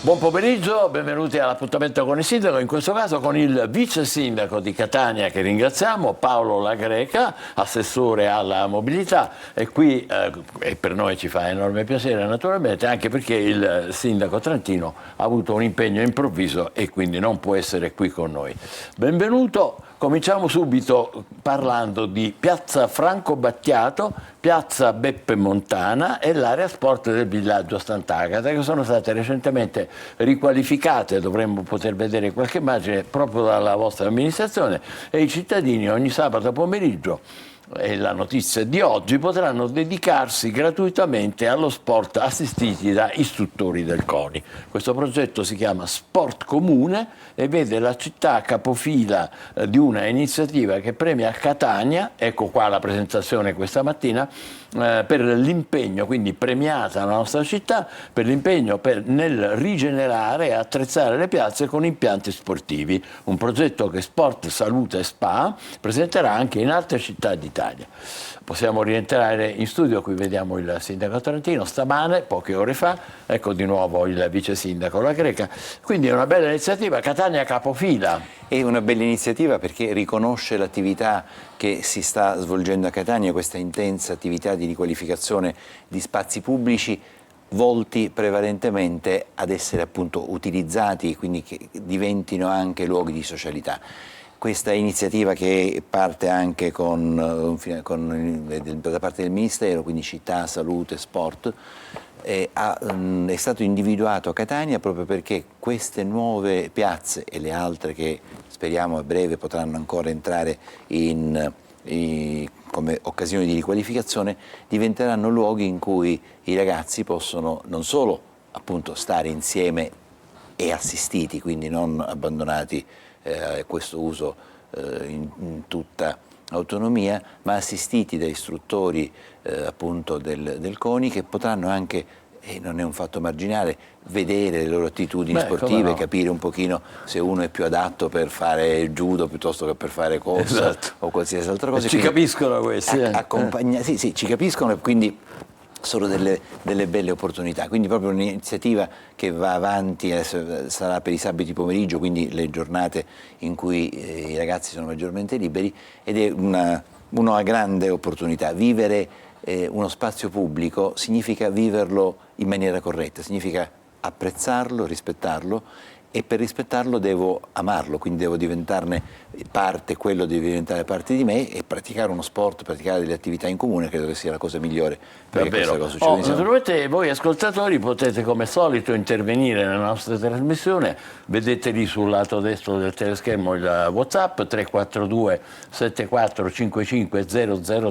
Buon pomeriggio, benvenuti all'appuntamento con il sindaco, in questo caso con il vice sindaco di Catania che ringraziamo, Paolo La Greca, assessore alla mobilità, e qui e per noi ci fa enorme piacere naturalmente, anche perché il sindaco trentino ha avuto un impegno improvviso e quindi non può essere qui con noi. Benvenuto. Cominciamo subito parlando di Piazza Franco Battiato, Piazza Beppe Montana e l'area sport del villaggio Sant'Agata, che sono state recentemente riqualificate, dovremmo poter vedere qualche immagine proprio dalla vostra amministrazione, e i cittadini ogni sabato pomeriggio, e la notizia di oggi, potranno dedicarsi gratuitamente allo sport assistiti da istruttori del CONI. Questo progetto si chiama Sport Comune e vede la città capofila di una iniziativa che premia Catania, ecco qua la presentazione questa mattina, per l'impegno, quindi premiata la nostra città per l'impegno nel rigenerare e attrezzare le piazze con impianti sportivi, un progetto che Sport, Salute e Spa presenterà anche in altre città d'Italia. Possiamo rientrare in studio, qui vediamo il sindaco trentino, stamane, poche ore fa, ecco di nuovo il vice sindaco La Greca, quindi è una bella iniziativa, Catania capofila. È una bella iniziativa perché riconosce l'attività che si sta svolgendo a Catania, questa intensa attività di riqualificazione di spazi pubblici volti prevalentemente ad essere appunto utilizzati, quindi che diventino anche luoghi di socialità. Questa iniziativa, che parte anche da parte del Ministero, quindi città, salute, sport, è stato individuato a Catania proprio perché queste nuove piazze e le altre che speriamo a breve potranno ancora entrare come occasioni di riqualificazione, diventeranno luoghi in cui i ragazzi possono non solo appunto stare insieme e assistiti, quindi non abbandonati questo uso in tutta autonomia, ma assistiti da istruttori appunto del CONI, che potranno anche, e non è un fatto marginale, vedere le loro attitudini sportive, capire un pochino se uno è più adatto per fare judo piuttosto che per fare corsa, esatto, o qualsiasi altra cosa. E ci capiscono questi. Sì, ci capiscono, e quindi sono delle belle opportunità, quindi proprio un'iniziativa che va avanti, sarà per i sabati pomeriggio, quindi le giornate in cui i ragazzi sono maggiormente liberi, ed è una grande opportunità. Vivere uno spazio pubblico significa viverlo in maniera corretta, significa apprezzarlo, rispettarlo, e per rispettarlo devo amarlo, quindi devo diventarne parte, quello deve diventare parte di me, e praticare uno sport, praticare delle attività in comune credo che sia la cosa migliore. Davvero. Naturalmente voi ascoltatori potete come solito intervenire nella nostra trasmissione, vedete lì sul lato destro del teleschermo il WhatsApp 342 7455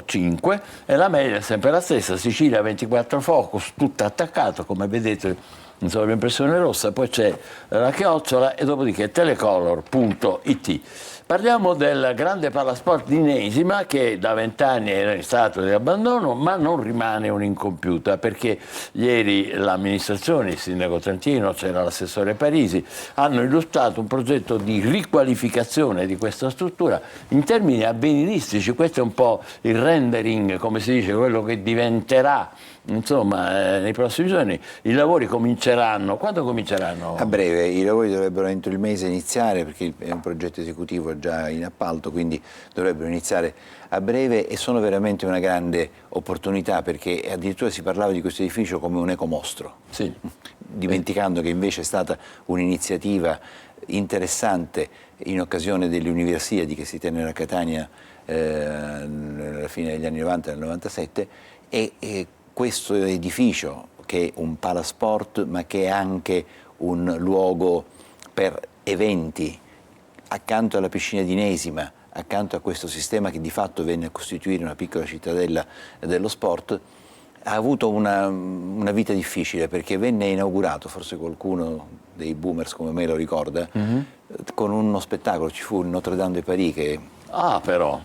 005 e la mail è sempre la stessa, Sicilia 24 Focus, tutto attaccato come vedete. Insomma, l'impressione rossa, poi c'è la chiocciola e dopodiché telecolor.it. Parliamo del grande palasport di Nesima, che da 20 anni era in stato di abbandono, ma non rimane un'incompiuta, perché ieri l'amministrazione, il sindaco trentino, c'era l'assessore Parisi, hanno illustrato un progetto di riqualificazione di questa struttura in termini avveniristici. Questo è un po' il rendering, come si dice, quello che diventerà. Insomma, nei prossimi giorni i lavori cominceranno. Quando cominceranno? A breve, i lavori dovrebbero entro il mese iniziare, perché è un progetto esecutivo già in appalto, quindi dovrebbero iniziare a breve, e sono veramente una grande opportunità, perché addirittura si parlava di questo edificio come un ecomostro, sì, dimenticando che invece è stata un'iniziativa interessante in occasione delle Universiadi che si tennero a Catania alla fine degli anni 90 e nel 97, e questo edificio, che è un palasport ma che è anche un luogo per eventi, accanto alla piscina di Nesima, accanto a questo sistema che di fatto venne a costituire una piccola cittadella dello sport, ha avuto una vita difficile, perché venne inaugurato, forse qualcuno dei boomers come me lo ricorda, con uno spettacolo. Ci fu il Notre Dame de Paris che...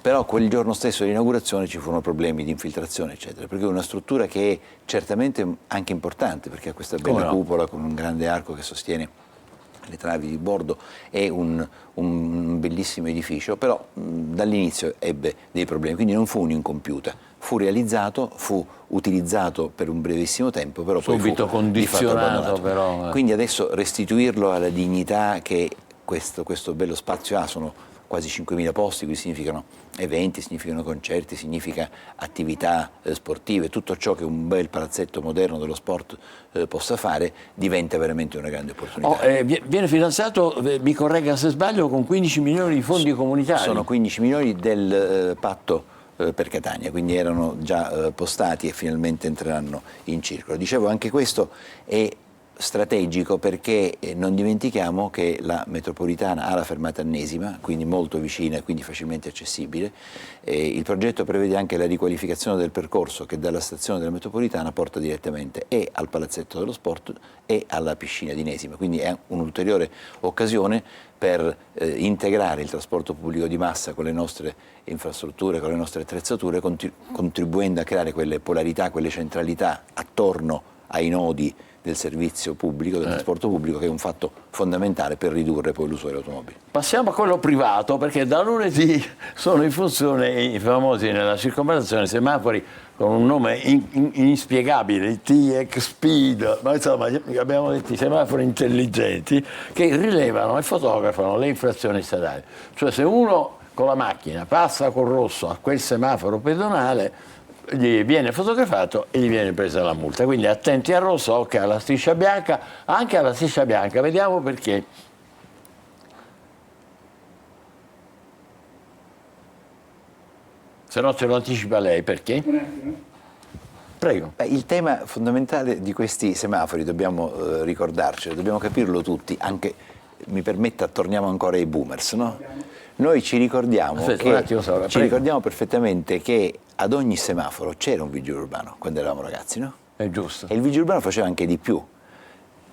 Però quel giorno stesso dell'inaugurazione ci furono problemi di infiltrazione, eccetera, perché è una struttura che è certamente anche importante, perché ha questa bella cupola con un grande arco che sostiene le travi di bordo, è un bellissimo edificio, però dall'inizio ebbe dei problemi, quindi non fu un'incompiuta. fu realizzato, fu utilizzato per un brevissimo tempo, però subito poi fu di fatto condizionato. abbandonato. Però, Quindi adesso restituirlo alla dignità che questo bello spazio ha, sono quasi 5.000 posti, quindi significano eventi, significano concerti, significa attività sportive, tutto ciò che un bel palazzetto moderno dello sport possa fare, diventa veramente una grande opportunità. Viene finanziato, mi corregga se sbaglio, con 15 milioni di fondi comunitari. Sono 15 milioni del patto per Catania, quindi erano già postati e finalmente entreranno in circolo. Dicevo, anche questo è strategico perché non dimentichiamo che la metropolitana ha la fermata ennesima, quindi molto vicina e quindi facilmente accessibile. Il progetto prevede anche la riqualificazione del percorso che dalla stazione della metropolitana porta direttamente e al palazzetto dello sport e alla piscina di Nesima, quindi è un'ulteriore occasione per integrare il trasporto pubblico di massa con le nostre infrastrutture, con le nostre attrezzature, contribuendo a creare quelle polarità, quelle centralità attorno ai nodi del servizio pubblico, del trasporto pubblico, che è un fatto fondamentale per ridurre poi l'uso delle automobili. Passiamo a quello privato, perché da lunedì sono in funzione i famosi nella circonvallazione semafori con un nome inspiegabile, TX Speed, ma insomma abbiamo detto i semafori intelligenti che rilevano e fotografano le infrazioni stradali. Cioè se uno con la macchina passa col rosso a quel semaforo pedonale, gli viene fotografato e gli viene presa la multa. Quindi attenti al rosso, occhi alla striscia bianca, anche alla striscia bianca. Vediamo perché. Se no ce lo anticipa lei, perché? Prego. Il tema fondamentale di questi semafori, dobbiamo ricordarcelo, dobbiamo capirlo tutti, anche, mi permetta, torniamo ancora ai boomers, no? Noi ci ricordiamo, ricordiamo perfettamente che ad ogni semaforo c'era un vigile urbano quando eravamo ragazzi, no? È giusto. E il vigile urbano faceva anche di più,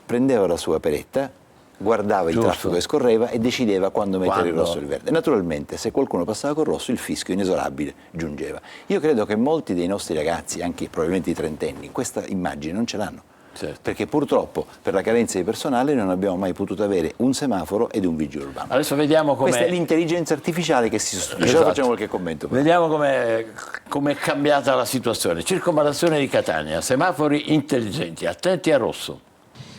prendeva la sua peretta, guardava il traffico che scorreva e decideva quando mettere il rosso e il verde. Naturalmente se qualcuno passava col rosso il fischio inesorabile giungeva. Io credo che molti dei nostri ragazzi, anche probabilmente i trentenni, questa immagine non ce l'hanno. Certo. Perché purtroppo per la carenza di personale non abbiamo mai potuto avere un semaforo ed un vigile urbano. Adesso vediamo come. Questa è l'intelligenza artificiale che si sostituisce. Esatto. Facciamo qualche commento. Vediamo come è cambiata la situazione. Circonvallazione di Catania, semafori intelligenti, attenti al rosso.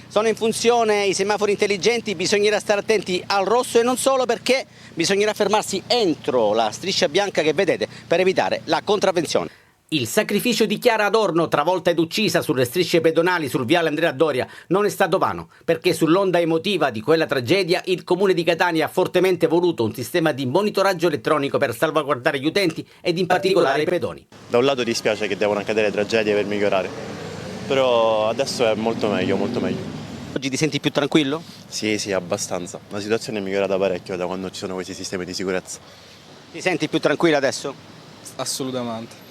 Sono in funzione i semafori intelligenti, bisognerà stare attenti al rosso e non solo, perché bisognerà fermarsi entro la striscia bianca che vedete per evitare la contravvenzione. Il sacrificio di Chiara Adorno, travolta ed uccisa sulle strisce pedonali sul viale Andrea Doria, non è stato vano, perché sull'onda emotiva di quella tragedia il Comune di Catania ha fortemente voluto un sistema di monitoraggio elettronico per salvaguardare gli utenti ed in particolare i pedoni. Da un lato dispiace che devono accadere tragedie per migliorare, però adesso è molto meglio, molto meglio. Oggi ti senti più tranquillo? Sì, abbastanza. La situazione è migliorata parecchio da quando ci sono questi sistemi di sicurezza. Ti senti più tranquillo adesso? Assolutamente.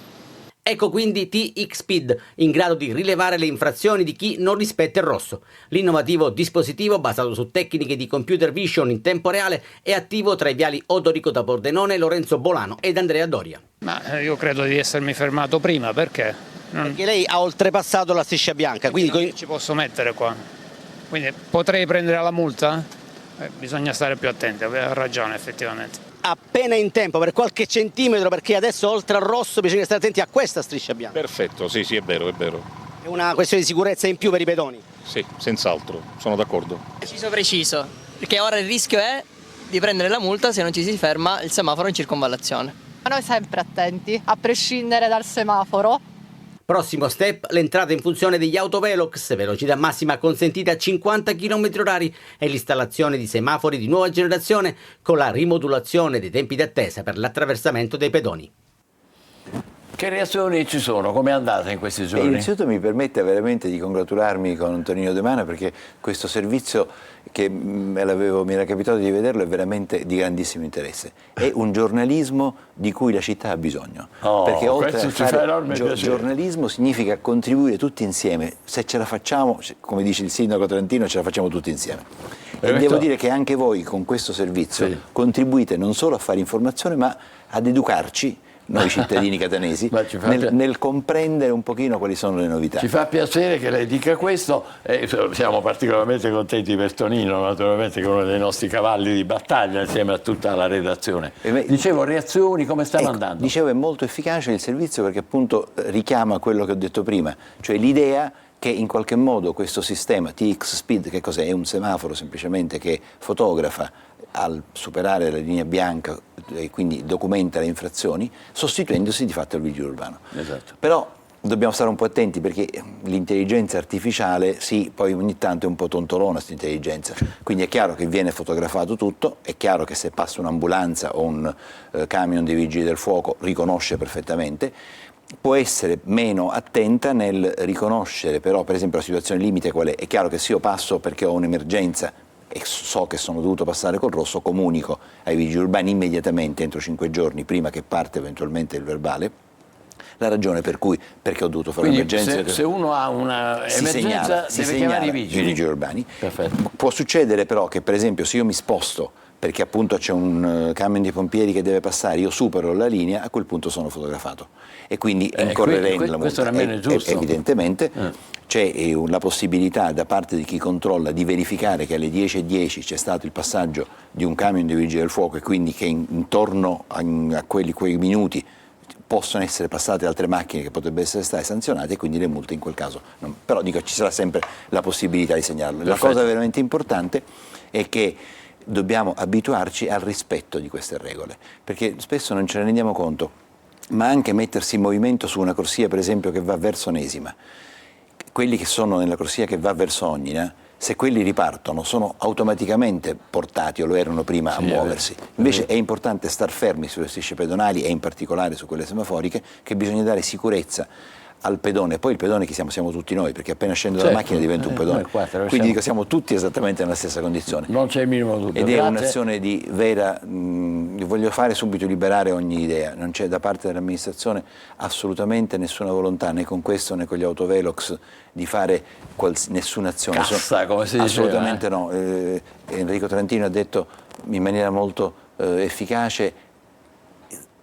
Ecco quindi TX Speed, in grado di rilevare le infrazioni di chi non rispetta il rosso. L'innovativo dispositivo, basato su tecniche di computer vision in tempo reale, è attivo tra i viali Odorico da Pordenone, Lorenzo Bolano ed Andrea Doria. Ma io credo di essermi fermato prima, perché? Perché lei ha oltrepassato la striscia bianca, quindi Non ci posso mettere qua. Quindi potrei prendere la multa? Bisogna stare più attenti, aveva ragione effettivamente. appena in tempo per qualche centimetro, perché adesso oltre al rosso bisogna stare attenti a questa striscia bianca. Perfetto, sì, è vero, è vero. È una questione di sicurezza in più per i pedoni. Sì, senz'altro, sono d'accordo. Preciso, perché ora il rischio è di prendere la multa se non ci si ferma il semaforo in circonvallazione. Ma noi sempre attenti, a prescindere dal semaforo. Prossimo step, l'entrata in funzione degli autovelox, velocità massima consentita a 50 km/h e l'installazione di semafori di nuova generazione con la rimodulazione dei tempi d'attesa per l'attraversamento dei pedoni. Che reazioni ci sono? Come è andata in questi giorni? Innanzitutto mi permette veramente di congratularmi con Antonino De Mana, perché questo servizio che mi era capitato di vederlo è veramente di grandissimo interesse. È un giornalismo di cui la città ha bisogno, perché oltre a fare giornalismo significa contribuire tutti insieme. Se ce la facciamo, come dice il sindaco trentino, ce la facciamo tutti insieme. E devo dire che anche voi con questo servizio contribuite non solo a fare informazione ma ad educarci noi cittadini catanesi, fa nel comprendere un pochino quali sono le novità. Ci fa piacere che lei dica questo e siamo particolarmente contenti per Tonino, naturalmente, che è uno dei nostri cavalli di battaglia insieme a tutta la redazione. Dicevo, reazioni, come stanno andando? Dicevo, è molto efficace il servizio perché appunto richiama quello che ho detto prima, cioè l'idea che in qualche modo questo sistema TX Speed, che cos'è? È un semaforo semplicemente che fotografa al superare la linea bianca e quindi documenta le infrazioni, sostituendosi di fatto al vigile urbano. Esatto. Però dobbiamo stare un po' attenti perché l'intelligenza artificiale, sì, poi ogni tanto è un po' tontolona questa intelligenza, quindi è chiaro che viene fotografato tutto, è chiaro che se passa un'ambulanza o un camion dei vigili del fuoco riconosce perfettamente, può essere meno attenta nel riconoscere però per esempio la situazione limite qual è. È chiaro che se io passo perché ho un'emergenza e so che sono dovuto passare col rosso, comunico ai vigili urbani immediatamente entro 5 giorni prima che parte eventualmente il verbale la ragione per cui, perché ho dovuto fare Quindi un'emergenza. se uno ha un'emergenza deve chiamare i vigili urbani. Perfetto. Può succedere però che per esempio se io mi sposto perché appunto c'è un camion di pompieri che deve passare, io supero la linea, a quel punto sono fotografato e quindi incorrerei nella multa. Questo nemmeno è giusto. Evidentemente c'è la possibilità da parte di chi controlla di verificare che alle 10:10 c'è stato il passaggio di un camion di vigili del fuoco e quindi che intorno a quei minuti possono essere passate altre macchine che potrebbero essere state sanzionate e quindi le multe in quel caso non. Però dico, ci sarà sempre la possibilità di segnarlo. La cosa veramente importante è che dobbiamo abituarci al rispetto di queste regole, perché spesso non ce ne rendiamo conto, ma anche mettersi in movimento su una corsia per esempio che va verso Onesima, quelli che sono nella corsia che va verso Ognina, se quelli ripartono sono automaticamente portati o lo erano prima a muoversi. Invece è importante star fermi sulle strisce pedonali e in particolare su quelle semaforiche, che bisogna dare sicurezza al pedone. Poi il pedone chi siamo? Siamo tutti noi, perché appena scendo dalla macchina diventa un pedone. Quindi dico, siamo tutti esattamente nella stessa condizione. Non c'è il minimo dubbio. Ed è un'azione di vera, voglio fare subito liberare ogni idea, non c'è da parte dell'amministrazione assolutamente nessuna volontà, né con questo né con gli autovelox, di fare nessuna azione. Cassa, come si assolutamente no. Enrico Trantino ha detto in maniera molto efficace: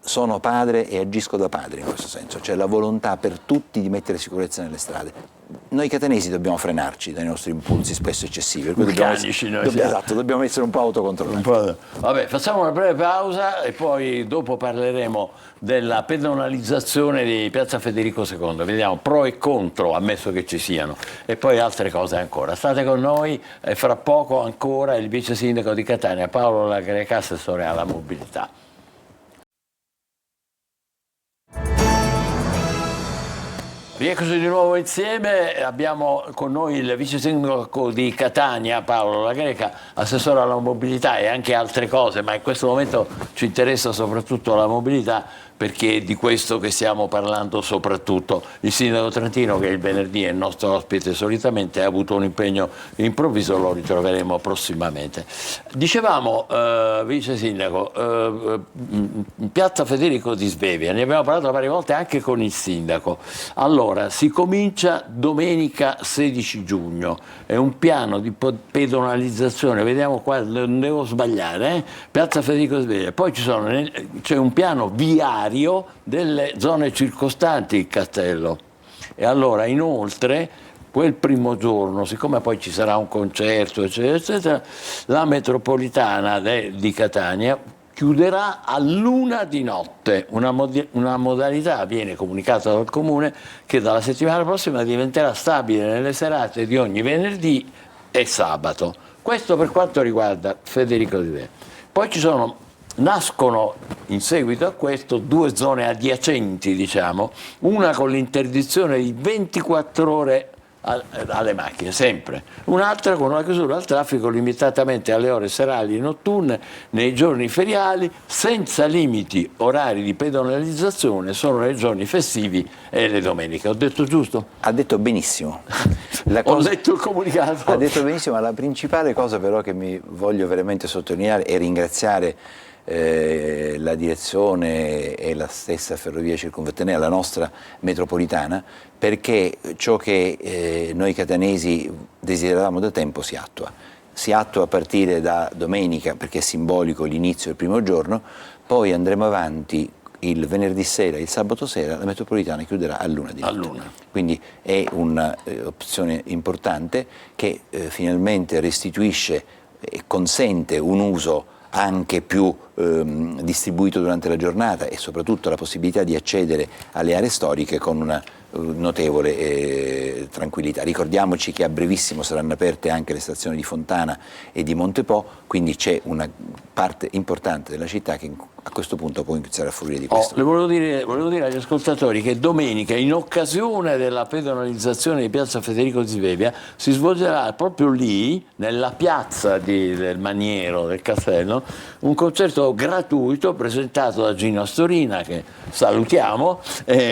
sono padre e agisco da padre in questo senso, cioè la volontà per tutti di mettere sicurezza nelle strade. Noi catanesi dobbiamo frenarci dai nostri impulsi spesso eccessivi, dobbiamo essere un po' autocontrollati. Vabbè, facciamo una breve pausa e poi dopo parleremo della pedonalizzazione di Piazza Federico II, vediamo pro e contro, ammesso che ci siano, e poi altre cose ancora. State con noi e fra poco ancora il vice sindaco di Catania, Paolo La Greca, assessore alla mobilità. Rieccoci di nuovo insieme, abbiamo con noi il vice sindaco di Catania, Paolo La Greca, assessore alla mobilità e anche altre cose, ma in questo momento ci interessa soprattutto la mobilità, perché è di questo che stiamo parlando soprattutto. Il sindaco Trantino, che il venerdì è il nostro ospite solitamente, ha avuto un impegno improvviso, lo ritroveremo prossimamente. Dicevamo, vice sindaco, Piazza Federico di Svevia, ne abbiamo parlato varie volte anche con il sindaco. Allora, si comincia domenica 16 giugno, è un piano di pedonalizzazione, vediamo qua, non devo sbagliare, Piazza Federico di Svevia, poi c'è un piano viario delle zone circostanti il castello. E allora inoltre quel primo giorno, siccome poi ci sarà un concerto eccetera eccetera, la metropolitana di Catania chiuderà all'1 di notte, una modalità viene comunicata dal comune che dalla settimana prossima diventerà stabile nelle serate di ogni venerdì e sabato. Questo per quanto riguarda Federico di Svevia. Poi nascono in seguito a questo due zone adiacenti, diciamo, una con l'interdizione di 24 ore alle macchine, sempre, un'altra con una chiusura al traffico limitatamente alle ore serali e notturne nei giorni feriali, senza limiti orari di pedonalizzazione, solo nei giorni festivi e le domeniche. Ho detto giusto? Ha detto benissimo. Ho letto il comunicato. Ha detto benissimo, ma la principale cosa però che mi voglio veramente sottolineare e ringraziare la direzione e la stessa Ferrovia Circumvetenea, la nostra metropolitana, perché ciò che noi catanesi desideravamo da tempo si attua. Si attua a partire da domenica, perché è simbolico l'inizio del primo giorno, poi andremo avanti il venerdì sera e il sabato sera la metropolitana chiuderà a luna di notte. All'una. Quindi è un'opzione importante che finalmente restituisce e consente un uso anche più distribuito durante la giornata e soprattutto la possibilità di accedere alle aree storiche con una notevole tranquillità. Ricordiamoci che a brevissimo saranno aperte anche le stazioni di Fontana e di Montepo, quindi c'è una parte importante della città che a questo punto può iniziare a fruire di questo. Volevo dire agli ascoltatori che domenica, in occasione della pedonalizzazione di piazza Federico Zivebia, si svolgerà proprio lì, nella piazza del Maniero del Castello, un concerto gratuito presentato da Gino Astorina, che salutiamo,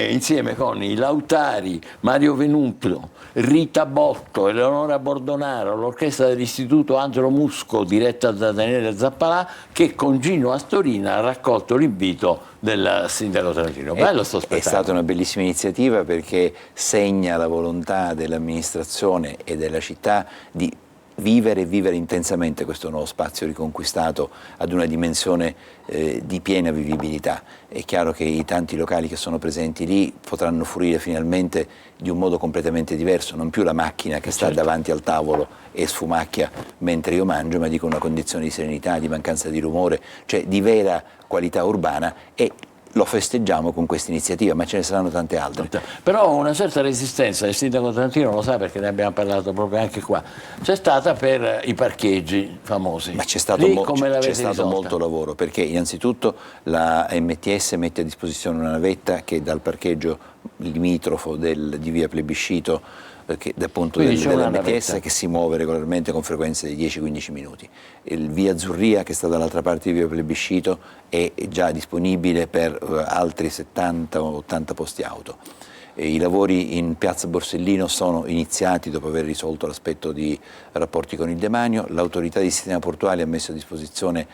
insieme con i Lautari, Mario Venuto, Rita Botto, Eleonora Bordonaro, l'orchestra dell'Istituto Angelo Musco diretta da Daniele Zappalà, che con Gino Astorina ha raccolto l'invito del sindaco Trentino. Bello sto spettacolo. È stata una bellissima iniziativa perché segna la volontà dell'amministrazione e della città di vivere intensamente questo nuovo spazio riconquistato ad una dimensione di piena vivibilità. È chiaro che i tanti locali che sono presenti lì potranno fruire finalmente di un modo completamente diverso, non più la macchina che sta davanti al tavolo e sfumacchia mentre io mangio, ma dico una condizione di serenità, di mancanza di rumore, cioè di vera qualità urbana, e lo festeggiamo con questa iniziativa, ma ce ne saranno tante altre. Però una certa resistenza, il sindaco Trentino lo sa perché ne abbiamo parlato proprio anche qua, c'è stata per i parcheggi famosi. Ma c'è stato molto lavoro, perché innanzitutto la MTS mette a disposizione una navetta che dal parcheggio limitrofo di via Plebiscito, appunto della MTS, che si muove regolarmente con frequenze di 10-15 minuti. Il via Zurria, che sta dall'altra parte di via Plebiscito, è già disponibile per altri 70-80 posti auto. I lavori in piazza Borsellino sono iniziati dopo aver risolto l'aspetto di rapporti con il demanio. L'autorità di sistema portuale ha messo a disposizione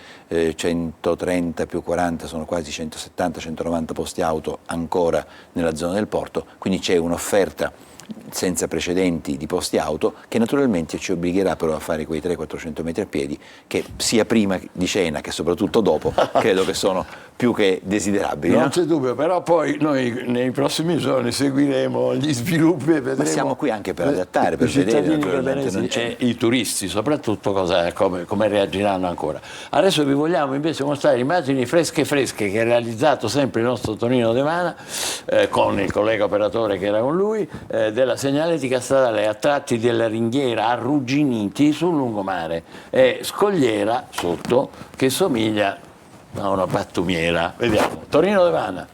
130 più 40, sono quasi 170-190 posti auto ancora nella zona del porto, quindi c'è un'offerta senza precedenti di posti auto che naturalmente ci obbligherà però a fare quei 300-400 metri a piedi che sia prima di cena che soprattutto dopo credo che sono più che desiderabili. Non c'è dubbio, però poi noi nei prossimi giorni seguiremo gli sviluppi e vedremo. Ma siamo qui anche per adattare, per i cittadini vedere e i turisti soprattutto come reagiranno ancora. Adesso vi vogliamo invece mostrare immagini fresche che ha realizzato sempre il nostro Tonino De Vana con il collega operatore che era con lui, della segnaletica stradale a tratti della ringhiera arrugginiti sul lungomare e scogliera sotto che somiglia a una pattumiera. Vediamo, Tonino De Vana.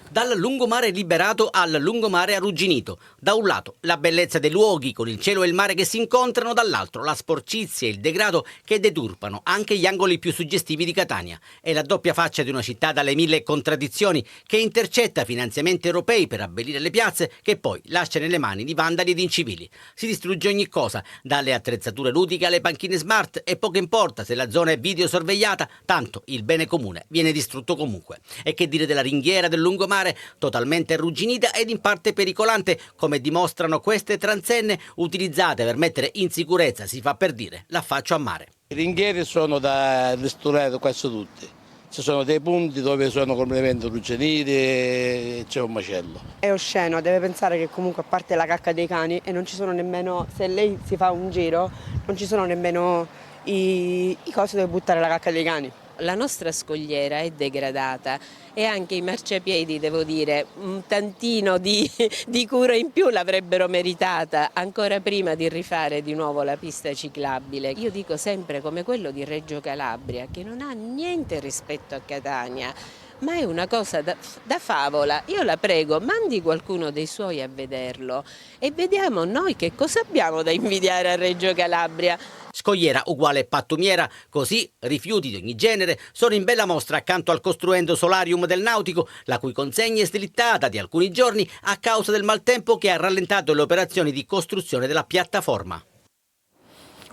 Dal lungomare liberato al lungomare arrugginito. Da un lato la bellezza dei luoghi con il cielo e il mare che si incontrano, dall'altro la sporcizia e il degrado che deturpano anche gli angoli più suggestivi di Catania. È la doppia faccia di una città dalle mille contraddizioni che intercetta finanziamenti europei per abbellire le piazze che poi lascia nelle mani di vandali ed incivili. Si distrugge ogni cosa, dalle attrezzature ludiche alle panchine smart, e poco importa se la zona è videosorvegliata, tanto il bene comune viene distrutto comunque. E che dire della ringhiera del lungomare, totalmente arrugginita ed in parte pericolante, come dimostrano queste transenne utilizzate per mettere in sicurezza, si fa per dire, l'affaccio a mare. I ringhieri sono da ristorare quasi tutti. Ci sono dei punti dove sono completamente arrugginiti e c'è un macello. È osceno, deve pensare che comunque a parte la cacca dei cani e non ci sono nemmeno, se lei si fa un giro, non ci sono nemmeno i cosi dove buttare la cacca dei cani. La nostra scogliera è degradata e anche i marciapiedi, devo dire, un tantino di cura in più l'avrebbero meritata ancora prima di rifare di nuovo la pista ciclabile. Io dico sempre come quello di Reggio Calabria, che non ha niente rispetto a Catania, ma è una cosa da favola. Io la prego, mandi qualcuno dei suoi a vederlo e vediamo noi che cosa abbiamo da invidiare a Reggio Calabria. Scogliera uguale pattumiera, così rifiuti di ogni genere sono in bella mostra accanto al costruendo solarium del Nautico, la cui consegna è slittata di alcuni giorni a causa del maltempo che ha rallentato le operazioni di costruzione della piattaforma.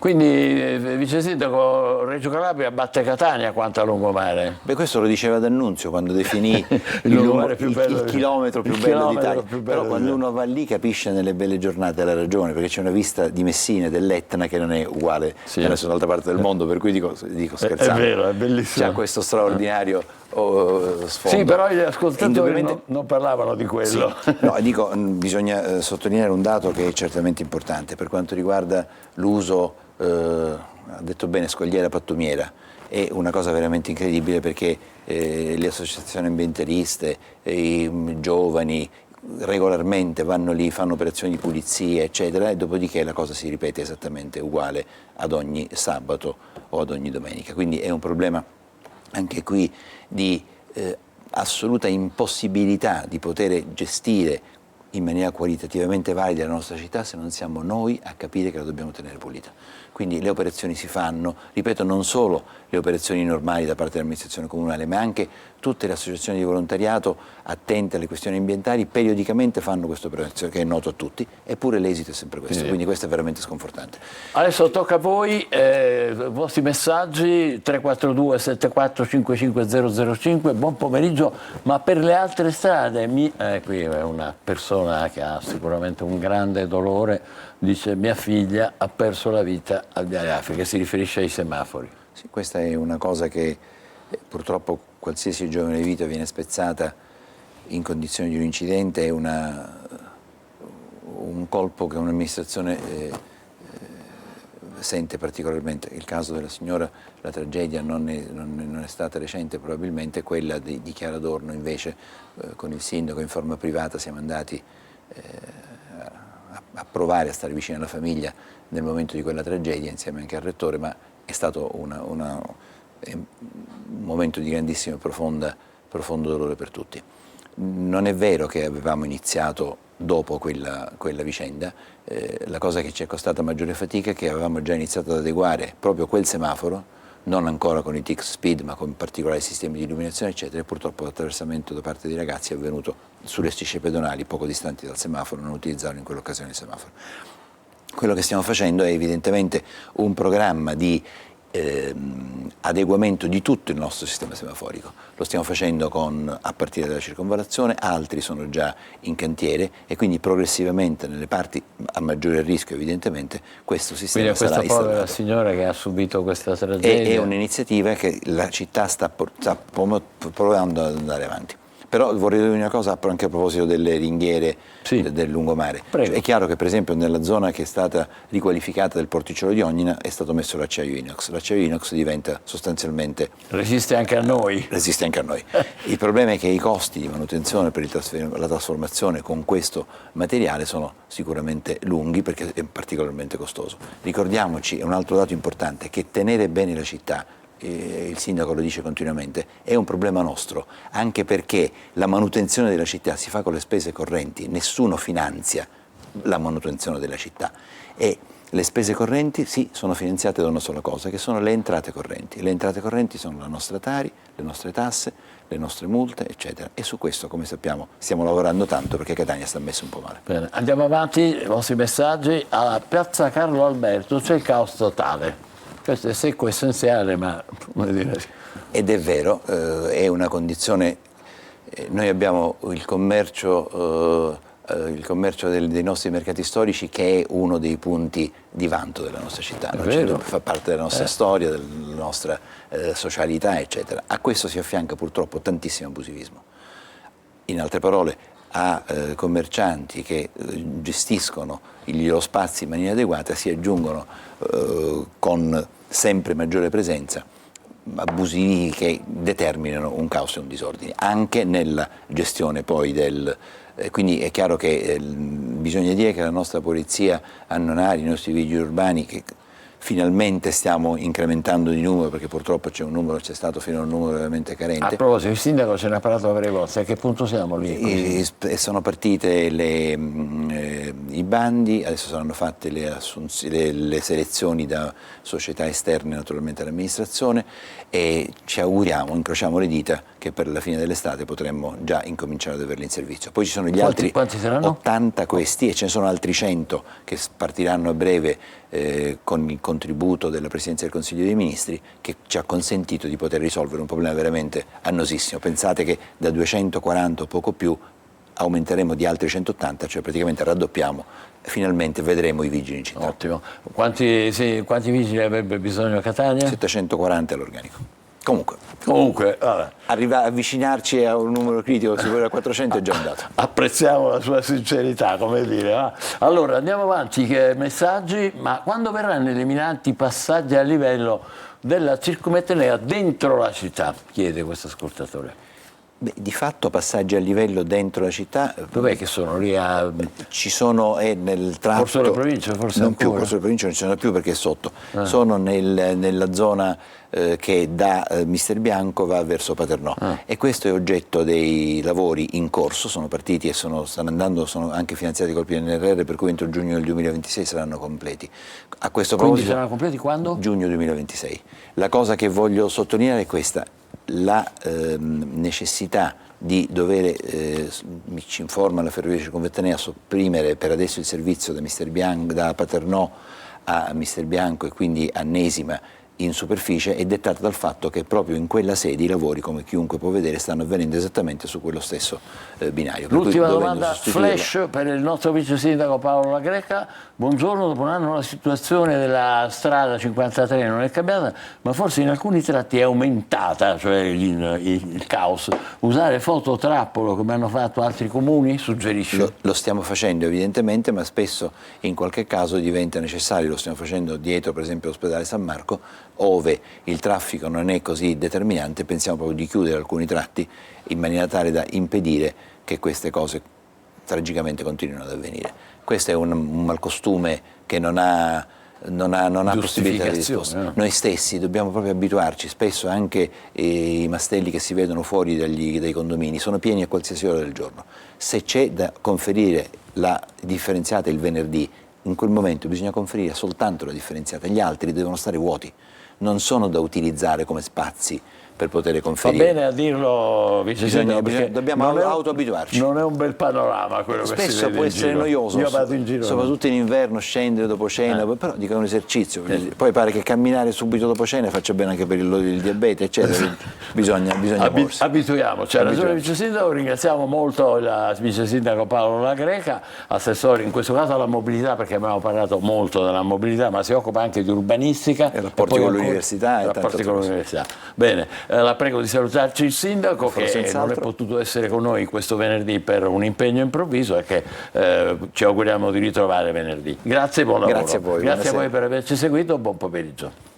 Quindi, vice sindaco, Reggio Calabria batte Catania quanto a lungomare. Beh, questo lo diceva D'Annunzio quando definì il chilometro più bello d'Italia. Però quando uno va lì capisce nelle belle giornate la ragione, perché c'è una vista di Messina e dell'Etna che non è uguale da nessun'altra parte del mondo, per cui dico scherzando. È vero, è bellissimo. C'ha questo straordinario sfondo. Sì, però gli ascoltatori non parlavano di quello. Sì. No, dico, bisogna sottolineare un dato che è certamente importante per quanto riguarda l'uso, ha detto bene Scogliera Pattumiera, è una cosa veramente incredibile perché le associazioni ambientaliste, i giovani regolarmente vanno lì, fanno operazioni di pulizia eccetera, e dopodiché la cosa si ripete esattamente uguale ad ogni sabato o ad ogni domenica, quindi è un problema anche qui di assoluta impossibilità di poter gestire in maniera qualitativamente valida la nostra città se non siamo noi a capire che la dobbiamo tenere pulita. Quindi le operazioni si fanno, ripeto, non solo le operazioni normali da parte dell'amministrazione comunale, ma anche tutte le associazioni di volontariato attente alle questioni ambientali periodicamente fanno questa operazione, che è noto a tutti, eppure l'esito è sempre questo, quindi questo è veramente sconfortante. Adesso tocca a voi, vostri messaggi 342 74 55 005, buon pomeriggio, ma per le altre strade, qui è una persona che ha sicuramente un grande dolore, dice mia figlia ha perso la vita al Viale Africa, si riferisce ai semafori. Sì, questa è una cosa che purtroppo qualsiasi giovane vita viene spezzata in condizioni di un incidente, è un colpo che un'amministrazione sente particolarmente. Il caso della signora, la tragedia non è stata recente probabilmente, quella di Chiara Adorno invece con il sindaco in forma privata siamo andati a provare a stare vicino alla famiglia nel momento di quella tragedia insieme anche al rettore, ma è stato un momento di grandissimo e profondo dolore per tutti. Non è vero che avevamo iniziato dopo quella vicenda, la cosa che ci è costata maggiore fatica è che avevamo già iniziato ad adeguare proprio quel semaforo, non ancora con i TIC speed ma con particolari sistemi di illuminazione eccetera, e purtroppo l'attraversamento da parte dei ragazzi è avvenuto sulle strisce pedonali poco distanti dal semaforo, non utilizzarono in quell'occasione il semaforo. Quello che stiamo facendo è evidentemente un programma di adeguamento di tutto il nostro sistema semaforico. Lo stiamo facendo a partire dalla circonvallazione, altri sono già in cantiere e quindi progressivamente nelle parti a maggiore rischio evidentemente questo sistema sarà installato. Quindi questa povera signora che ha subito questa tragedia è un'iniziativa che la città sta provando ad andare avanti. Però vorrei dire una cosa anche a proposito delle ringhiere del lungomare. Cioè, è chiaro che per esempio nella zona che è stata riqualificata del porticciolo di Ognina è stato messo l'acciaio inox. L'acciaio inox diventa sostanzialmente... Resiste anche a noi. Resiste anche a noi. Il problema è che i costi di manutenzione per la trasformazione con questo materiale sono sicuramente lunghi perché è particolarmente costoso. Ricordiamoci, è un altro dato importante, che tenere bene la città, il sindaco lo dice continuamente, è un problema nostro, anche perché la manutenzione della città si fa con le spese correnti, nessuno finanzia la manutenzione della città e le spese correnti sì, sono finanziate da una sola cosa, che sono le entrate correnti. Le entrate correnti sono la nostra Tari, le nostre tasse, le nostre multe, eccetera. E su questo, come sappiamo, stiamo lavorando tanto perché Catania sta messa un po' male. Bene. Andiamo avanti, i vostri messaggi. A Piazza Carlo Alberto c'è il caos totale. Questo è secco essenziale, ma come dire... Ed è vero, è una condizione, noi abbiamo il commercio dei nostri mercati storici che è uno dei punti di vanto della nostra città, fa parte della nostra storia, della nostra socialità, eccetera. A questo si affianca purtroppo tantissimo abusivismo. In altre parole, a commercianti che gestiscono gli loro spazi in maniera adeguata si aggiungono con sempre maggiore presenza abusivi che determinano un caos e un disordine, anche nella gestione poi quindi è chiaro che bisogna dire che la nostra polizia annonare, i nostri vigili urbani, che finalmente stiamo incrementando di numero perché purtroppo c'è stato fino a un numero veramente carente. A proposito, il sindaco ce ne ha parlato varie volte, a che punto siamo lì? Sono partite i bandi, adesso saranno fatte le selezioni da società esterne naturalmente all'amministrazione e ci auguriamo, incrociamo le dita, che per la fine dell'estate potremmo già incominciare ad averli in servizio. Poi ci sono gli altri quanti saranno? 80 questi e ce ne sono altri 100 che partiranno a breve con il contributo della Presidenza del Consiglio dei Ministri, che ci ha consentito di poter risolvere un problema veramente annosissimo. Pensate che da 240 o poco più aumenteremo di altri 180, cioè praticamente raddoppiamo, finalmente vedremo i vigili in città. Ottimo. Quanti vigili avrebbe bisogno Catania? 740 all'organico. Comunque vabbè. Avvicinarci a un numero critico, si vuole a 400 è già un dato. Apprezziamo la sua sincerità, come dire. Va? Allora andiamo avanti, che messaggi, ma quando verranno eliminati i passaggi a livello della circumettenea dentro la città? Chiede questo ascoltatore. Beh, di fatto passaggi a livello dentro la città. Dov'è che sono? Lì a... Ci sono nel tratto. Corso delle Province, forse non ancora. più, Corso delle Province non ci sono più perché è sotto. Sono nella zona che da Mister Bianco va verso Paternò. E questo è oggetto dei lavori in corso, sono partiti e stanno andando, sono anche finanziati col PNRR, per cui entro giugno del 2026 saranno completi. A questo Quindi proposito, saranno completi quando? Giugno 2026. La cosa che voglio sottolineare è questa: la necessità di dover, ci informa la Ferrovia Circonvettanea, sopprimere per adesso il servizio da Paternò a Mister Bianco e quindi a Nesima in superficie è dettata dal fatto che proprio in quella sede i lavori, come chiunque può vedere, stanno avvenendo esattamente su quello stesso binario. L'ultima domanda flash per il nostro vice sindaco Paolo La Greca. Buongiorno, dopo un anno la situazione della strada 53 non è cambiata, ma forse in alcuni tratti è aumentata, cioè il caos. Usare fototrappolo come hanno fatto altri comuni, suggerisce? Lo stiamo facendo evidentemente, ma spesso in qualche caso diventa necessario. Lo stiamo facendo dietro per esempio l'ospedale San Marco, ove il traffico non è così determinante, pensiamo proprio di chiudere alcuni tratti in maniera tale da impedire che queste cose tragicamente continuino ad avvenire. Questo è un malcostume che non ha possibilità di risposta. Noi stessi dobbiamo proprio abituarci, spesso anche i mastelli che si vedono fuori dai condomini sono pieni a qualsiasi ora del giorno. Se c'è da conferire la differenziata il venerdì, in quel momento bisogna conferire soltanto la differenziata, gli altri devono stare vuoti, non sono da utilizzare come spazi per poter conferire. Va bene a dirlo, vice sindaco, perché dobbiamo autoabituarci. Non è un bel panorama quello che si vede. Spesso può essere noioso, io vado in giro, soprattutto in inverno, scendere dopo cena, però dico è un esercizio. Poi pare che camminare subito dopo cena faccia bene anche per il diabete, eccetera. bisogna porsi. Abituiamoci. Ha ragione il vice sindaco, ringraziamo molto il vice sindaco Paolo La Greca, assessore in questo caso alla mobilità, perché abbiamo parlato molto della mobilità, ma si occupa anche di urbanistica e rapporti con l'università e rapporti con l'università. Bene. La prego di salutarci il sindaco che non è potuto essere con noi questo venerdì per un impegno improvviso e che ci auguriamo di ritrovare venerdì. Grazie e buon lavoro. Grazie a voi. Grazie a voi per averci seguito, buon pomeriggio.